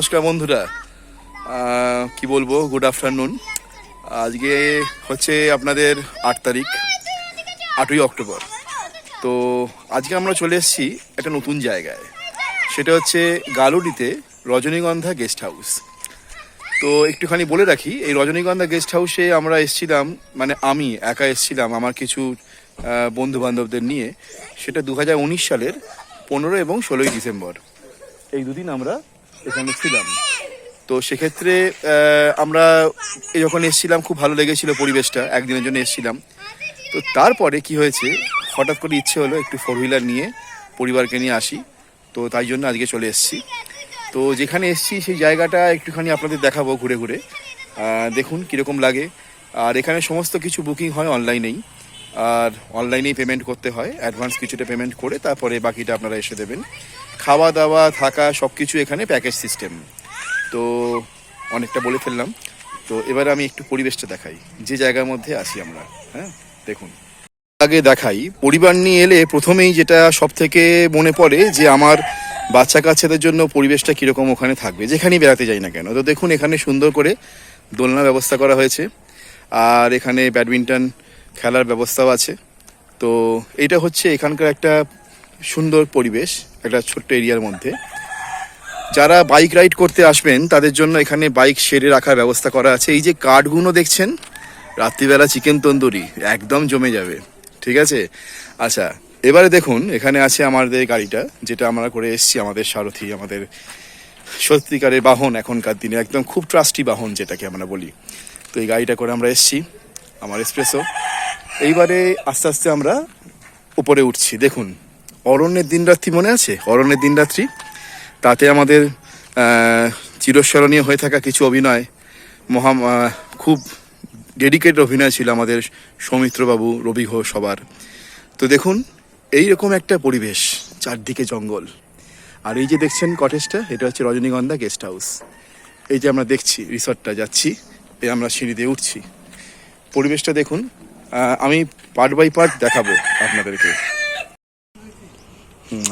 নমস্কার বন্ধুরা, কি বলবো, গুড আফটারনুন। আজকে হচ্ছে আপনাদের 8 তারিখ, 8ই অক্টোবর। তো আজকে আমরা চলে এসেছি একটা নতুন জায়গায়, সেটা হচ্ছে গালুডিতে রজনীগন্ধা গেস্ট হাউস। তো একটুখানি বলে রাখি, এই রজনীগন্ধা গেস্ট হাউসে আমরা এসেছিলাম, মানে আমি একা এসেছিলাম আমার কিছু বন্ধু বান্ধবদের নিয়ে। সেটা 2019 সালের 15 এবং 16ই ডিসেম্বর, এই দুদিন আমরা এখানে ছিলাম। তো সেক্ষেত্রে আমরা যখন এসেছিলাম খুব ভালো লেগেছিল পরিবেশটা, একদিনের জন্য এসেছিলাম। তো তারপরে কি হয়েছে, হঠাৎ করে ইচ্ছে হলো একটু 4 হুইলার নিয়ে পরিবারকে নিয়ে আসি। তো তাই জন্য আজকে চলে এসেছি। তো যেখানে এসেছি সেই জায়গাটা একটুখানি আপনাদের দেখাবো ঘুরে ঘুরে, দেখুন কীরকম লাগে। আর এখানে সমস্ত কিছু বুকিং হয় অনলাইনেই, আর অনলাইনেই পেমেন্ট করতে হয়। অ্যাডভান্স কিছুটা পেমেন্ট করে তারপরে বাকিটা আপনারা এসে দেবেন। খাওয়া দাওয়া থাকা সব কিছু এখানে প্যাকেজ সিস্টেম। তো অনেকটা বলে ফেললাম, তো এবারে আমি একটু পরিবেশটা দেখাই, যে জায়গার মধ্যে আছি আমরা। হ্যাঁ দেখুন, আগে দেখাই পরিবার নিয়ে এলে প্রথমেই যেটা সব থেকে মনে পড়ে যে আমার বাচ্চা কাচ্চাদের জন্য পরিবেশটা কীরকম ওখানে থাকবে, যেখানেই বেড়াতে যাই না কেন। তো দেখুন এখানে সুন্দর করে দোলনা ব্যবস্থা করা হয়েছে, আর এখানে ব্যাডমিন্টন খেলার ব্যবস্থাও আছে। তো এটা হচ্ছে এখানকার একটা সুন্দর পরিবেশ, একটা ছোট্ট এরিয়ার মধ্যে। যারা বাইক রাইড করতে আসবেন তাদের জন্য এখানে বাইক শেডে রাখার ব্যবস্থা করা আছে। এই যে কাঠগুলো দেখছেন, রাত্রিবেলা চিকেন তন্দুরি একদম জমে যাবে, ঠিক আছে। আচ্ছা, এবারে দেখুন এখানে আছে আমাদের গাড়িটা, যেটা আমরা করে এসেছি, আমাদের সারথি, আমাদের সত্যিকারের বাহন এখনকার দিনে, একদম খুব ট্রাস্টি বাহন যেটাকে আমরা বলি। তো এই গাড়িটা করে আমরা এসেছি, আমার এক্সপ্রেসো। এইবারে আস্তে আস্তে আমরা উপরে উঠছি। দেখুন অরণ্যের দিনরাত্রি, মনে আছে অরণ্যের দিনরাত্রি? তাতে আমাদের চিরস্মরণীয় হয়ে থাকা কিছু অভিনয়, খুব ডেডিকেটেড অভিনয় ছিল আমাদের সৌমিত্রবাবু, রবি ঘোষ, সবার। তো দেখুন এইরকম একটা পরিবেশ, চারদিকে জঙ্গল। আর এই যে দেখছেন কটেজটা, এটা হচ্ছে রজনীগন্ধা গেস্ট হাউস। এই যে আমরা দেখছি রিসর্টটা, যাচ্ছি, আমরা সিঁড়ি দিয়ে উঠছি। পরিবেশটা দেখুন, আমি পার্ট বাই পার্ট দেখাবো আপনাদেরকে।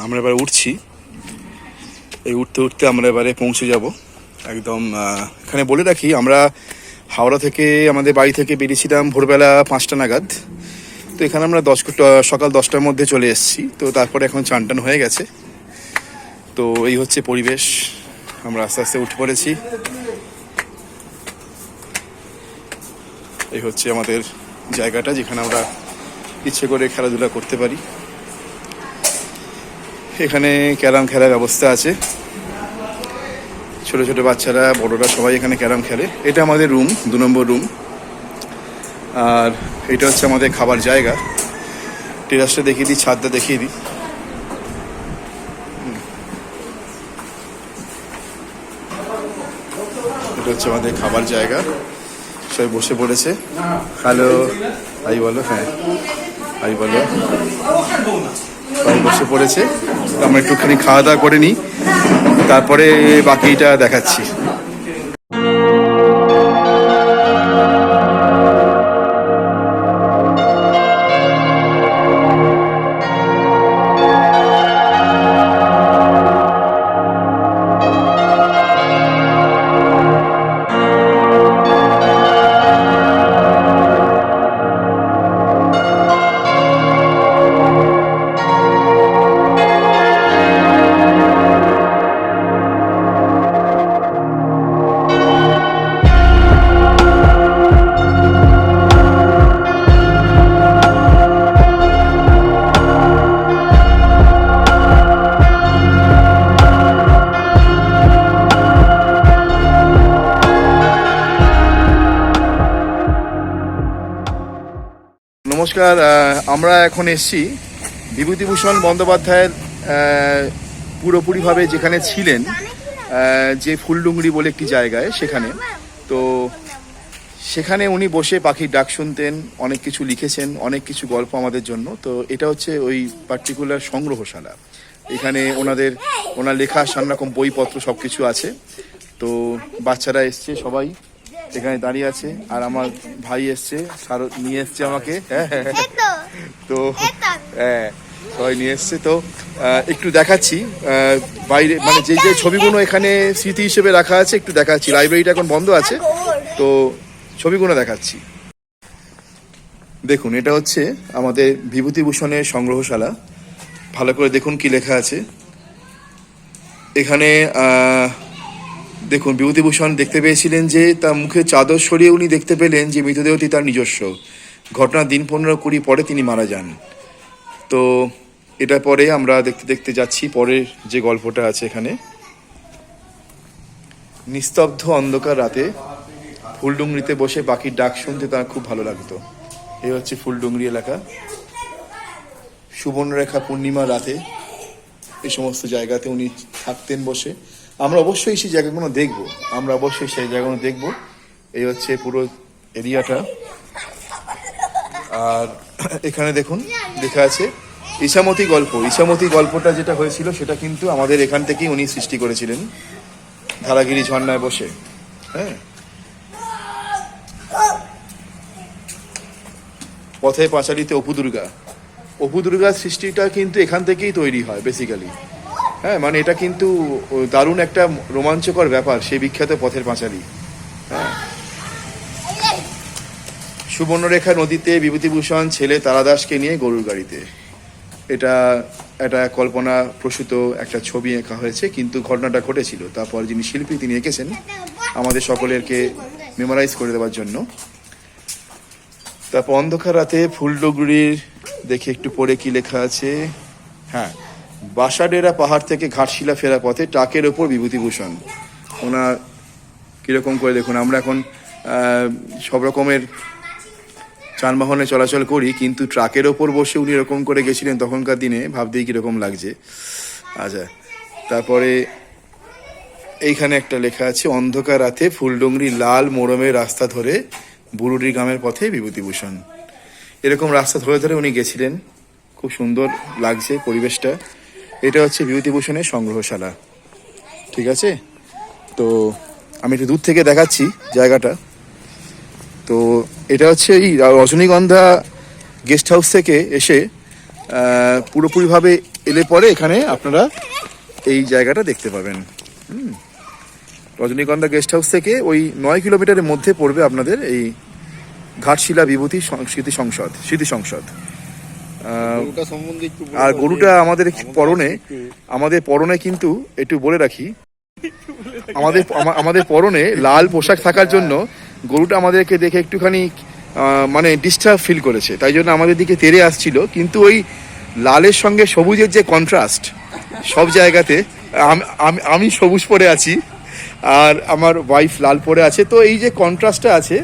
আমরা এবার উঠছি, এই উঠতে উঠতে আমরা এবারে পৌঁছে যাব একদম। এখানে বলে রাখি, আমরা হাওড়া থেকে, আমাদের বাড়ি থেকে বেরিয়েছিলাম ভোরবেলা 5টা নাগাদ। তো এখানে আমরা সকাল 10টার মধ্যে চলে এসেছি। তো তারপরে এখন চান টান হয়ে গেছে। তো এই হচ্ছে পরিবেশ, আমরা আস্তে আস্তে উঠে পড়েছি। এই হচ্ছে আমাদের জায়গাটা, যেখানে আমরা ইচ্ছে করে খেলাধুলা করতে পারি। এখানে ক্যারাম খেলার ব্যবস্থা আছে, ছোট ছোট বাচ্চারা, বড়রা সবাই এখানে ক্যারাম খেলে। এটা আমাদের রুম, 2 নম্বর রুম। আর এটা হচ্ছে আমাদের খাবার জায়গা। টেরাসটা দেখিয়ে দিই, ছাদটা দেখিয়ে দিই। এটা হচ্ছে আমাদের খাবার জায়গা, সবাই বসে পড়েছে। হ্যালো, আই বলো, হ্যাঁ আই বলো, সবাই বসে পড়েছে। আমরা একটুখানি খাওয়া দাওয়া করে নিই, তারপরে বাকিটা দেখাচ্ছি। নমস্কার, আমরা এখন এসেছি বিভূতিভূষণ বন্দ্যোপাধ্যায়ের পুরোপুরিভাবে যেখানে ছিলেন, যে ফুলডুংরি বলে একটি জায়গায়, সেখানে। তো সেখানে উনি বসে পাখির ডাক শুনতেন, অনেক কিছু লিখেছেন, অনেক কিছু গল্প আমাদের জন্য। তো এটা হচ্ছে ওই পার্টিকুলার সংগ্রহশালা। এখানে ওনার লেখা নানারকম বইপত্র সব কিছু আছে। তো বাচ্চারা এসছে, সবাই এখানে দাঁড়িয়ে আছে। আর আমার ভাই এসছে, নিয়ে এসছে আমাকে। তো হ্যাঁ, সবাই নিয়ে এসছে। তো একটু দেখাচ্ছি বাইরে, মানে যে যে ছবিগুলো এখানে স্মৃতি হিসেবে রাখা আছে একটু দেখাচ্ছি। লাইব্রেরিটা এখন বন্ধ আছে, তো ছবিগুলো দেখাচ্ছি। দেখুন, এটা হচ্ছে আমাদের বিভূতিভূষণের সংগ্রহশালা। ভালো করে দেখুন কি লেখা আছে এখানে। দেখুন, বিভূতিভূষণ দেখতে পেয়েছিলেন যে তার মুখে চাদর সরিয়ে উনি দেখতে পেলেন যে মৃতদেহটি তার নিজস্ব। ঘটনার দিন 15-20 পরে তিনি মারা যান। তো এটা পরে আমরা দেখতে দেখতে যাচ্ছি পরের যে গল্পটা আছে এখানে। নিস্তব্ধ অন্ধকার রাতে ফুলডুংরিতে বসে পাখির ডাক শুনতে তার খুব ভালো লাগতো। এই হচ্ছে ফুলডুংরি এলাকা। সুবর্ণরেখা পূর্ণিমা রাতে এই সমস্ত জায়গাতে উনি থাকতেন বসে। আমরা অবশ্যই সেই জায়গাগুলো দেখবো, এই হচ্ছে পুরো এরিয়াটা। আর এখানে দেখুন লেখা আছে ইছামতি গল্প। ইছামতি গল্পটা যেটা হয়েছিল সেটা কিন্তু আমাদের এখান থেকেই উনি সৃষ্টি করেছিলেন, ধারাগিরি ঝর্ণায় বসে। হ্যাঁ, পথে পাঁচালীতে অপু দুর্গার সৃষ্টিটা কিন্তু এখান থেকেই তৈরি হয় বেসিক্যালি। হ্যাঁ, মানে এটা কিন্তু দারুণ একটা রোমাঞ্চকর ব্যাপার, সেই বিখ্যাত পথের পাঁচালী। হ্যাঁ, সুবর্ণরেখা নদীতে বিভূতিভূষণ ছেলে তারাদাসকে নিয়ে গরুর গাড়িতে। এটা একটা কল্পনা প্রসূত একটা ছবি আঁকা হয়েছে, কিন্তু ঘটনাটা ঘটেছিল। তারপর যিনি শিল্পী তিনি এঁকেছেন আমাদের সকলেরকে মেমোরাইজ করে দেওয়ার জন্য। তারপর অন্ধকার রাতে ফুলডুগরির দেখে একটু পরে কি লেখা আছে। হ্যাঁ, বাসাডেরা পাহাড় থেকে ঘাটশিলা ফেরা পথে ট্রাকের ওপর বিভূতিভূষণ। ওনার কীরকম করে দেখুন, আমরা এখন সব রকমের যানবাহনে চলাচল করি, কিন্তু ট্রাকের ওপর বসে উনি এরকম করে গেছিলেন তখনকার দিনে, ভাবতেই কীরকম লাগছে। আচ্ছা, তারপরে এইখানে একটা লেখা আছে অন্ধকার রাতে ফুলডুংরি লাল মোড়মের রাস্তা ধরে বুরুডি গ্রামের পথে বিভূতিভূষণ। এরকম রাস্তা ধরে ধরে উনি গেছিলেন, খুব সুন্দর লাগছে পরিবেশটা। এটা হচ্ছে বিভূতিভূষণের সংগ্রহশালা। ঠিক আছে, তো আমি একটু দূর থেকে দেখাচ্ছি জায়গাটা। তো এটা হচ্ছে এই রজনীগন্ধা গেস্ট হাউস থেকে এসে পুরোপুরিভাবে এলে পরে এখানে আপনারা এই জায়গাটা দেখতে পাবেন। রজনীগন্ধা গেস্ট হাউস থেকে ওই 9 কিলোমিটারের মধ্যে পড়বে আপনাদের এই ঘাটশিলা বিভূতি স্মৃতি সংসদ। আর গরুটা আমাদের পরনে কিন্তু একটু বলে রাখি, আমাদের পরনে লাল পোশাক থাকার জন্য গরুটা আমাদেরকে দেখে একটুখানি মানে ডিস্টার্ব ফিল করেছে, তাই জন্য আমাদের দিকে তেড়ে আসছিল। কিন্তু ওই লালের সঙ্গে সবুজের যে কন্ট্রাস্ট সব জায়গাতে, আমি সবুজ পরে আছি আর আমার ওয়াইফ লাল পরে আছে, তো এই যে কন্ট্রাস্টটা আছে,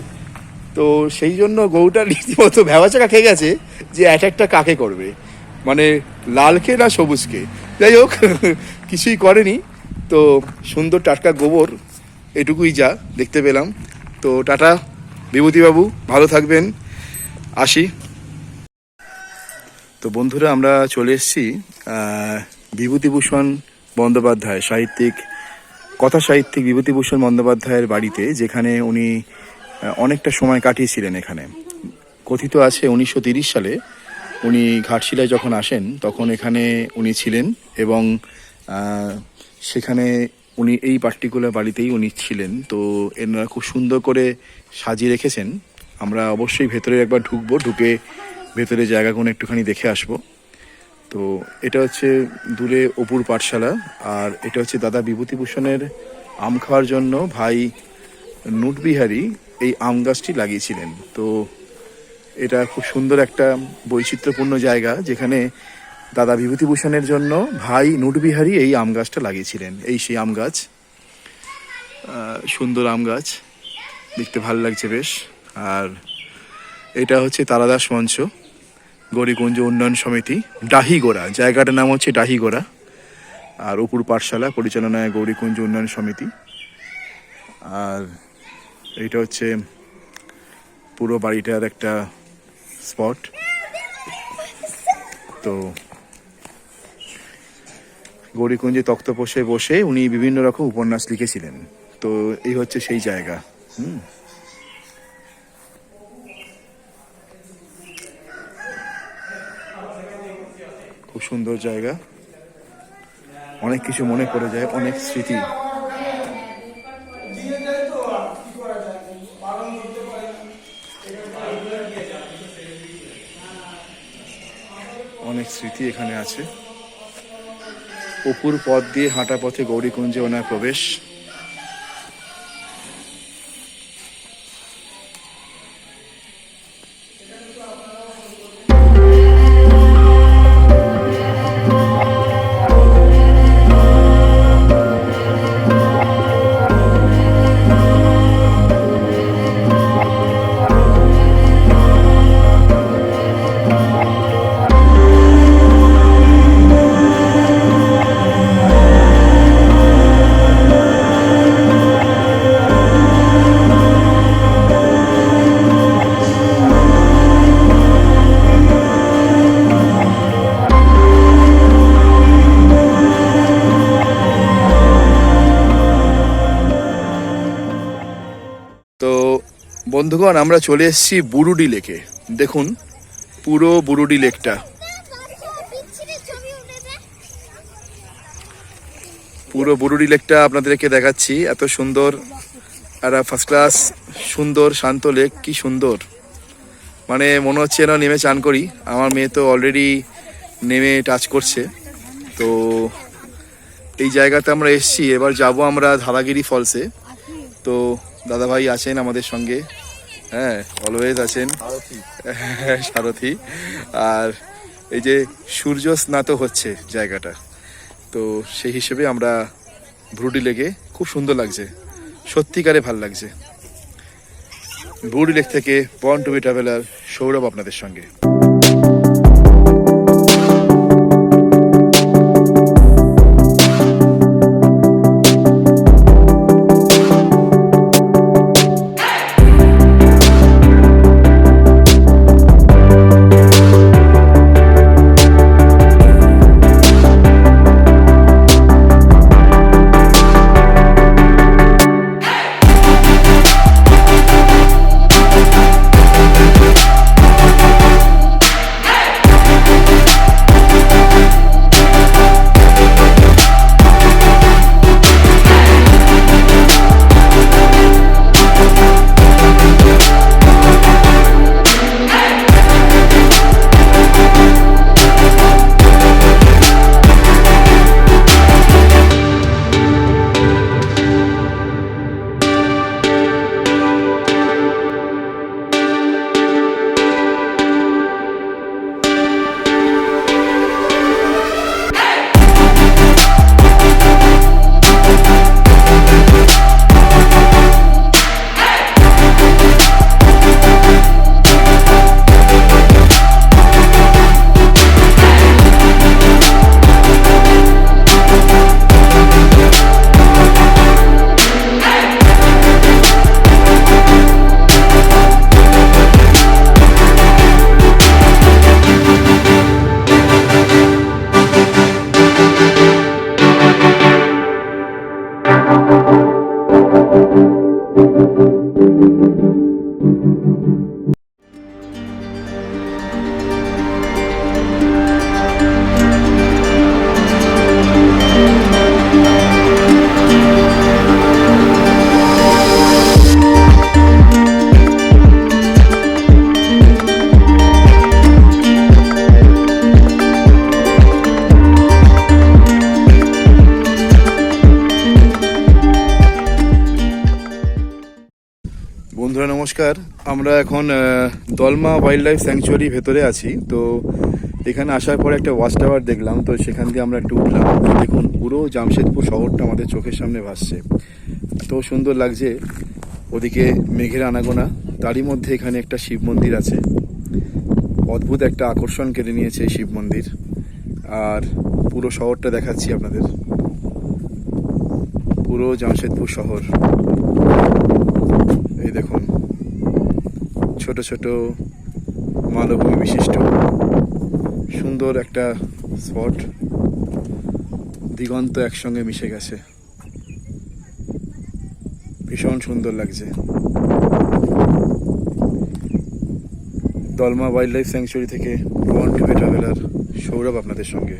তো সেই জন্য গরুটা রীতিমতো ভ্যাবাচাকা খেয়ে গেছে যে অ্যাটাকটা কাকে করবে, মানে লালকে না সবুজকে। যাই হোক, কিছুই করেনি। তো সুন্দর টাটকা গোবর, এটুকুই যা দেখতে পেলাম। তো টাটা বিভূতিবাবু, ভালো থাকবেন, আসি। তো বন্ধুরা, আমরা চলে এসেছি বিভূতিভূষণ বন্দ্যোপাধ্যায় কথা সাহিত্যিক বিভূতিভূষণ বন্দ্যোপাধ্যায়ের বাড়িতে, যেখানে উনি অনেকটা সময় কাটিয়েছিলেন। এখানে কথিত আছে 1930 সালে উনি ঘাটশিলায় যখন আসেন তখন এখানে উনি ছিলেন, এবং সেখানে উনি এই পার্টিকুলার বাড়িতেই উনি ছিলেন। তো এনারা খুব সুন্দর করে সাজিয়ে রেখেছেন। আমরা অবশ্যই ভেতরে একবার ঢুকে ভেতরে জায়গাগুলো একটুখানি দেখে আসব। তো এটা হচ্ছে দূরে অপুর পাঠশালা, আর এটা হচ্ছে দাদা বিভূতিভূষণের আম খাওয়ার জন্য ভাই নুটবিহারী এই আম গাছটি লাগিয়েছিলেন। তো এটা খুব সুন্দর একটা বৈচিত্র্যপূর্ণ জায়গা, যেখানে দাদা বিভূতিভূষণের জন্য ভাই নুটবিহারী এই আম গাছটা লাগিয়েছিলেন। এই সেই আম গাছ, সুন্দর আম গাছ, দেখতে ভালো লাগছে বেশ। আর এটা হচ্ছে তারাদাস মঞ্চ, গৌরীকুঞ্জ উন্নয়ন সমিতি, ডাহিগোড়া, জায়গাটার নাম হচ্ছে ডাহিগোড়া। আর অপুর পাঠশালা পরিচালনায় গৌরীকুঞ্জ উন্নয়ন সমিতি। আর এইটা হচ্ছে পুরো বাড়িটার একটা স্পট। তো গৌরীকুঞ্জে তক্তপোষে বসে উনি বিভিন্ন রকম উপন্যাস লিখেছিলেন। তো এই হচ্ছে সেই জায়গা। খুব সুন্দর জায়গা, অনেক কিছু মনে পড়ে যায়, অনেক স্মৃতি। অনেক স্মৃতি এখানে আছে। অপুর পথ দিয়ে হাঁটা পথে গৌরীকুঞ্জে ওনার প্রবেশ। তো বন্ধুগণ, আমরা চলে এসেছি বুরুডি লেকে। দেখুন পুরো বুরুডি লেকটা, পুরো বুরুডি লেকটা আপনাদেরকে দেখাচ্ছি। এত সুন্দর, আর ফার্স্ট ক্লাস সুন্দর শান্ত লেক, কি সুন্দর, মানে মনে হচ্ছে না নেমে চান করি। আমার মেয়ে তো অলরেডি নেমে টাচ করছে। তো এই জায়গাতে আমরা এসেছি, এবার যাব আমরা ধারাগিরি ফলসে। তো দাদাভাই আছেন আমাদের সঙ্গে, হ্যাঁ অলওয়েজ আছেন, সারথি। আর এই যে সূর্য স্নাত হচ্ছে জায়গাটা, তো সেই হিসেবে আমরা বুরুডি লেকে, খুব সুন্দর লাগছে, সত্যিকারে ভাল লাগছে। বুরুডি লেক থেকে born to be traveller Sourav আপনাদের সঙ্গে। বন্ধুরা নমস্কার, আমরা এখন দলমা ওয়াইল্ড লাইফ স্যাংচুয়ারি ভেতরে আছি। তো এখানে আসার পরে একটা ওয়াচ টাওয়ার দেখলাম, তো সেখান দিয়ে আমরা একটু উঠলাম। দেখুন পুরো জামশেদপুর শহরটা আমাদের চোখের সামনে ভাসছে, এত সুন্দর লাগছে। ওদিকে মেঘের আনাগোনা, তারই মধ্যে এখানে একটা শিব মন্দির আছে, অদ্ভুত একটা আকর্ষণ কেড়ে নিয়েছে এই শিব মন্দির। আর পুরো শহরটা দেখাচ্ছি আপনাদের, পুরো জামশেদপুর শহর। এই দেখুন ছোট ছোট মালভূমি বিশিষ্ট সুন্দর একটা স্পট, দিগন্ত একসঙ্গে মিশে গেছে, ভীষণ সুন্দর লাগছে। দলমা ওয়াইল্ড লাইফ স্যাংচুয়ারি থেকে born to be traveller Sourav আপনাদের সঙ্গে।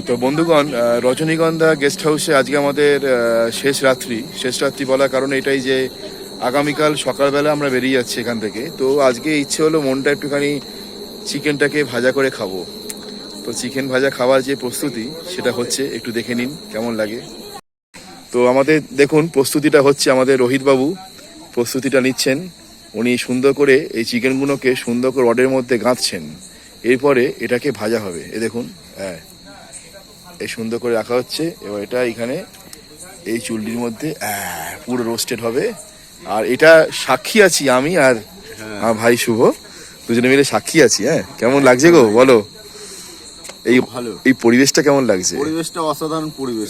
তো বন্ধুগণ, রজনীগন্ধা গেস্ট হাউসে আজকে আমাদের শেষ রাত্রি বলার কারণ এটাই যে আগামীকাল সকালবেলা আমরা বেরিয়ে যাচ্ছি এখান থেকে। তো আজকে ইচ্ছে হলো মনটা একটুখানি চিকেনটাকে ভাজা করে খাবো। তো চিকেন ভাজা খাওয়ার যে প্রস্তুতি সেটা হচ্ছে, একটু দেখে নিন কেমন লাগে। তো আমাদের দেখুন প্রস্তুতিটা হচ্ছে, আমাদের রোহিত বাবু প্রস্তুতিটা নিচ্ছেন। উনি সুন্দর করে এই চিকেনগুলোকে সুন্দর করে রডের মধ্যে গাঁথছেন, এরপরে এটাকে ভাজা হবে। এ দেখুন, হ্যাঁ, এই সুন্দর করে রাখা হচ্ছে। এবার এটা এখানে এই চুল্লির মধ্যে পুরো রোস্টেড হবে। আর এটা সাক্ষী আছি আমি আর আমার ভাই শুভ, দুজনে মিলে সাক্ষী আছি। হ্যাঁ, কেমন লাগছে গো বলো? এই ভালো, এই পরিবেশটা কেমন লাগছে? পরিবেশটা অসাধারণ পরিবেশ,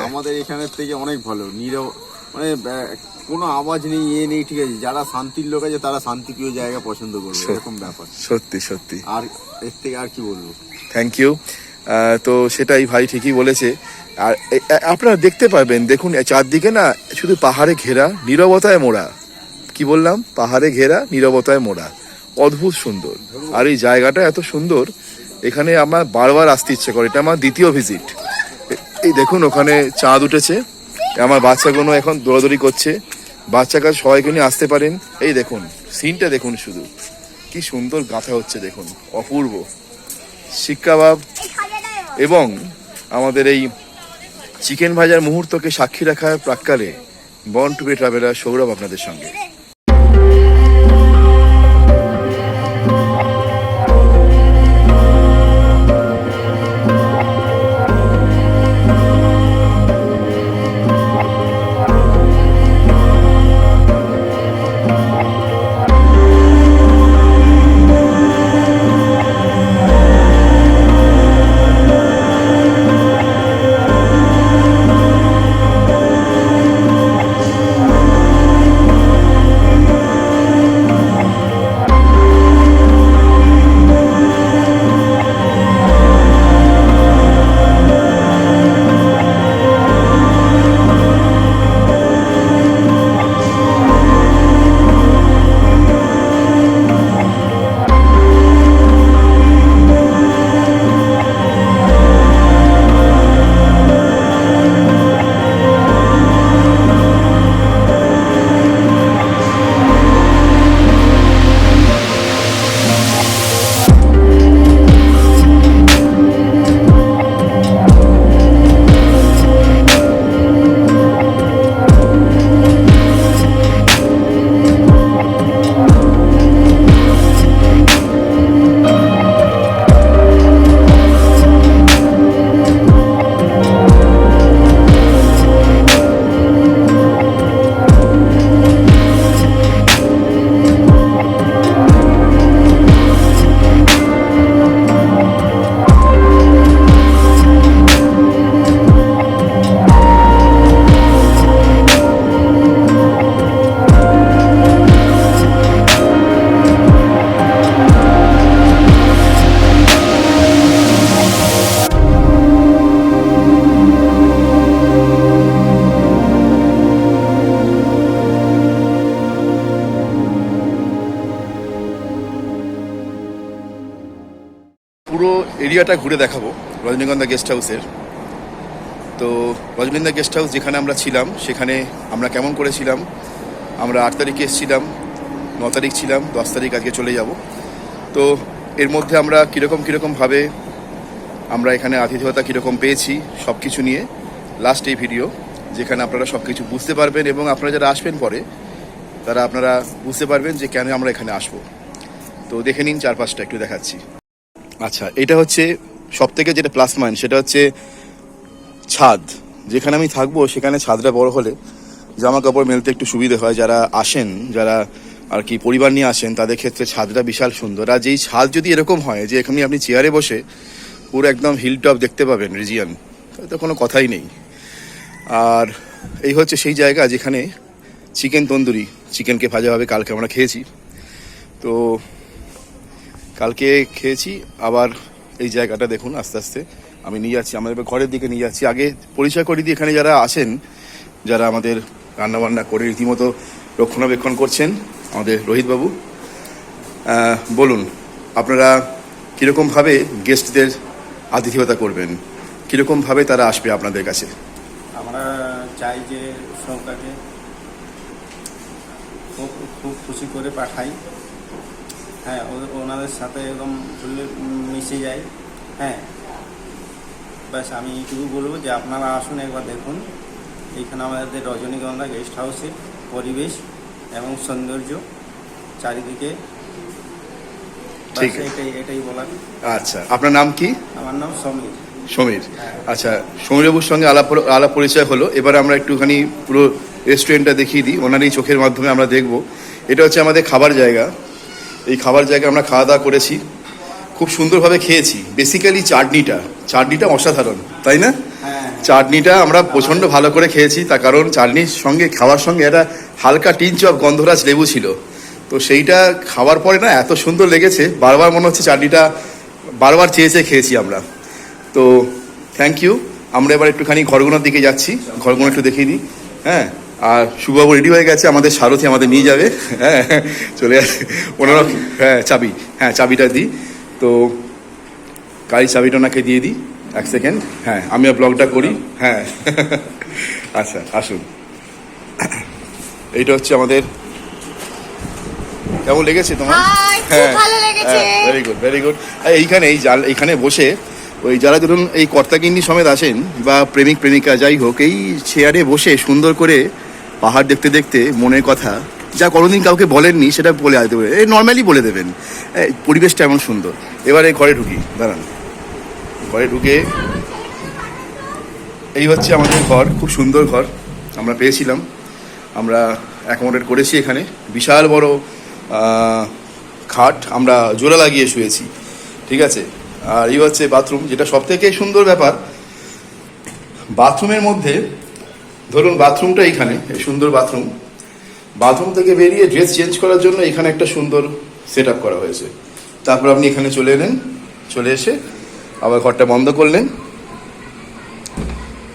আমাদের এখানের থেকে অনেক ভালো, নীরব, মানে কোনো আওয়াজ নেই, নেই, ঠিক আছে। যারা শান্তির লোক আছে তারা শান্তিপ্রিয় জায়গা পছন্দ করবে, এরকম ব্যাপার। সত্যি সত্যি, আর এর থেকে আর কি বলবো। Thank you. তো সেটাই, ভাই ঠিকই বলেছে। আর আপনারা দেখতে পাবেন, দেখুন চারদিকে না শুধু পাহাড়ে ঘেরা, নীরবতায় মোড়া। কি বললাম? পাহাড়ে ঘেরা, নীরবতায় মোড়া, অদ্ভুত সুন্দর। আর এই জায়গাটা এত সুন্দর, এখানে আমার বারবার আসতে ইচ্ছে করে। এটা আমার দ্বিতীয় ভিজিট। এই দেখুন ওখানে চাঁদ উঠেছে, আমার বাচ্চাগুলো এখন দৌড়াদৌড়ি করছে। বাচ্চা কাজ সবাইকে নিয়ে আসতে পারেন। এই দেখুন সিনটা দেখুন, শুধু কি সুন্দর গাঁথা হচ্ছে দেখুন, অপূর্ব। শিক কাবাব এবং আমাদের এই চিকেন ভাজার মুহূর্তকে সাক্ষী রাখার প্রাক্কালে born to be traveller Sourav আপনাদের সঙ্গে। পুরো এরিয়াটা ঘুরে দেখাবো রজনীগন্ধা গেস্ট হাউসের। তো রজনীগন্ধা গেস্ট হাউস যেখানে আমরা ছিলাম সেখানে আমরা কেমন করেছিলাম, আমরা 8 তারিখে এসেছিলাম, 9 তারিখ ছিলাম, 10 তারিখ আজকে চলে যাব। তো এর মধ্যে আমরা কীরকমভাবে আমরা এখানে আতিথেয়তা কীরকম পেয়েছি সব কিছু নিয়ে লাস্ট এই ভিডিও, যেখানে আপনারা সব কিছু বুঝতে পারবেন এবং আপনারা যারা আসবেন পরে তারা আপনারা বুঝতে পারবেন যে কেন আমরা এখানে আসবো। তো দেখে নিন চারপাশটা একটু দেখাচ্ছি। আচ্ছা, এটা হচ্ছে সব থেকে যেটা প্লাস পয়েন্ট, সেটা হচ্ছে ছাদ। যেখানে আমি থাকবো সেখানে ছাদটা বড় হলে জামা কাপড় মেলতে একটু সুবিধে হয়। যারা আসেন, যারা আর কি পরিবার নিয়ে আসেন, তাদের ক্ষেত্রে ছাদটা বিশাল সুন্দর। আর যেই ছাদ যদি এরকম হয় যে এখানে আপনি চেয়ারে বসে পুরো একদম হিল টপ দেখতে পাবেন রিজিয়ন, তো কোনো কথাই নেই। আর এই হচ্ছে সেই জায়গা যেখানে চিকেন তন্দুরি, চিকেনকে ভাজাভাবে কালকে আমরা খেয়েছি। তো কালকে খেয়েছি, আবার এই জায়গাটা দেখুন আস্তে আস্তে আমি নিয়ে যাচ্ছি, আমাদের ঘরের দিকে নিয়ে যাচ্ছি। আগে পরিচয় করে দিই, এখানে যারা আসেন, যারা আমাদের রান্নাবান্না করে রীতিমতো রক্ষণাবেক্ষণ করছেন, আমাদের রোহিতবাবু, বলুন আপনারা কীরকমভাবে গেস্টদের আতিথেয়তা করবেন, কীরকমভাবে তারা আসবে আপনাদের কাছে? আমরা চাই যে সবটাকে খুব খুশি করে পাঠাই। হ্যাঁ, ওনাদের সাথে একদম মিশে যায়। হ্যাঁ, ব্যাস আমি এইটুকু বলবো যে আপনারা আসুন, একবার দেখুন এইখানে আমাদের রজনীগন্ধা গেস্ট হাউসের পরিবেশ এবং সৌন্দর্য চারিদিকে। ঠিক, এটাই বলার। আচ্ছা, আপনার নাম কি? আমার নাম সমীর। সমীর, আচ্ছা। সমীরবাবুর সঙ্গে আলাপ পরিচয় হলো। এবার আমরা একটুখানি পুরো রেস্টুরেন্টটা দেখিয়ে দিই, ওনার এই চোখের মাধ্যমে আমরা দেখব। এটা হচ্ছে আমাদের খাবার জায়গা। এই খাবার জায়গায় আমরা খাওয়া দাওয়া করেছি, খুব সুন্দরভাবে খেয়েছি। বেসিক্যালি চাটনিটা অসাধারণ, তাই না? চাটনিটা আমরা প্রচণ্ড ভালো করে খেয়েছি, তার কারণ চাটনির সঙ্গে খাওয়ার সঙ্গে একটা হালকা টিঞ্চ অফ গন্ধরাজ লেবু ছিল। তো সেইটা খাওয়ার পরে না এত সুন্দর লেগেছে, বারবার মনে হচ্ছে চাটনিটা বারবার চেয়ে খেয়েছি আমরা। তো থ্যাংক ইউ। আমরা এবার একটুখানি ঘরগুলোর দিকে যাচ্ছি, ঘরগুলো একটু দেখিয়ে দিই। হ্যাঁ, আর শুভবাবু রেডি হয়ে গেছে, আমাদের সারথি আমাদের নিয়ে যাবে। হ্যাঁ, চলে আসে ওনারা। হ্যাঁ, চাবিটা দিই। তো গাড়ির চাবিটা ওনাকে দিয়ে দিই, 1 সেকেন্ড। হ্যাঁ, আমি ব্লগটা করি। হ্যাঁ, আচ্ছা আসুন। এইটা হচ্ছে আমাদের। কেমন লেগেছে তোমার? হ্যাঁ, ভালো লেগেছে। Very good. এইখানে বসে ওই যারা ধরুন এই কর্তাগিন্নি সমেত আসেন বা প্রেমিক প্রেমিকা যাই হোক, এই চেয়ারে বসে সুন্দর করে পাহাড় দেখতে দেখতে মনের কথা যা কোনোদিন কাউকে বলেননি সেটা বলে আসতে পারে, এই নর্মালি বলে দেবেন। পরিবেশটা এমন সুন্দর। এবারে ঘরে ঢুকি, দাঁড়ান। ঘরে ঢুকে এই হচ্ছে আমাদের ঘর, খুব সুন্দর ঘর আমরা পেয়েছিলাম। আমরা অ্যাকোমোডেট করেছি এখানে, বিশাল বড় খাট আমরা জোড়া লাগিয়ে শুয়েছি, ঠিক আছে। আর এই হচ্ছে বাথরুম, যেটা সব থেকে সুন্দর ব্যাপার। বাথরুমের মধ্যে ধরুন বাথরুমটা এইখানে, এই সুন্দর বাথরুম থেকে বেরিয়ে ড্রেস চেঞ্জ করার জন্য এখানে একটা সুন্দর সেট আপ করা হয়েছে। তারপর আপনি এখানে চলে এলেন, চলে এসে আবার ঘরটা বন্ধ করলেন,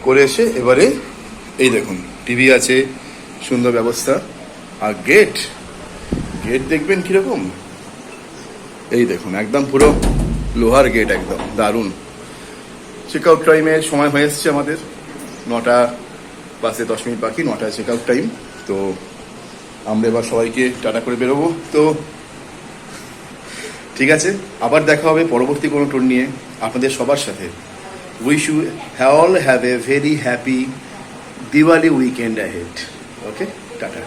করে এসে এবারে এই দেখুন টিভি আছে, সুন্দর ব্যবস্থা। আর গেট দেখবেন কিরকম, এই দেখুন একদম পুরো লোহার গেট, একদম দারুণ। চেক আউট টাইমের সময় হয়ে এসছে আমাদের, 9টা বাসে 10 মিনিট বাকি, 9টায় চেক আউট টাইম। তো আমরা এবার সবাইকে টাটা করে বেরোবো। তো ঠিক আছে, আবার দেখা হবে পরবর্তী কোনো ট্যুর নিয়ে আপনাদের সবার সাথে। Wish you all have a very happy Diwali weekend ahead. Okay, tata.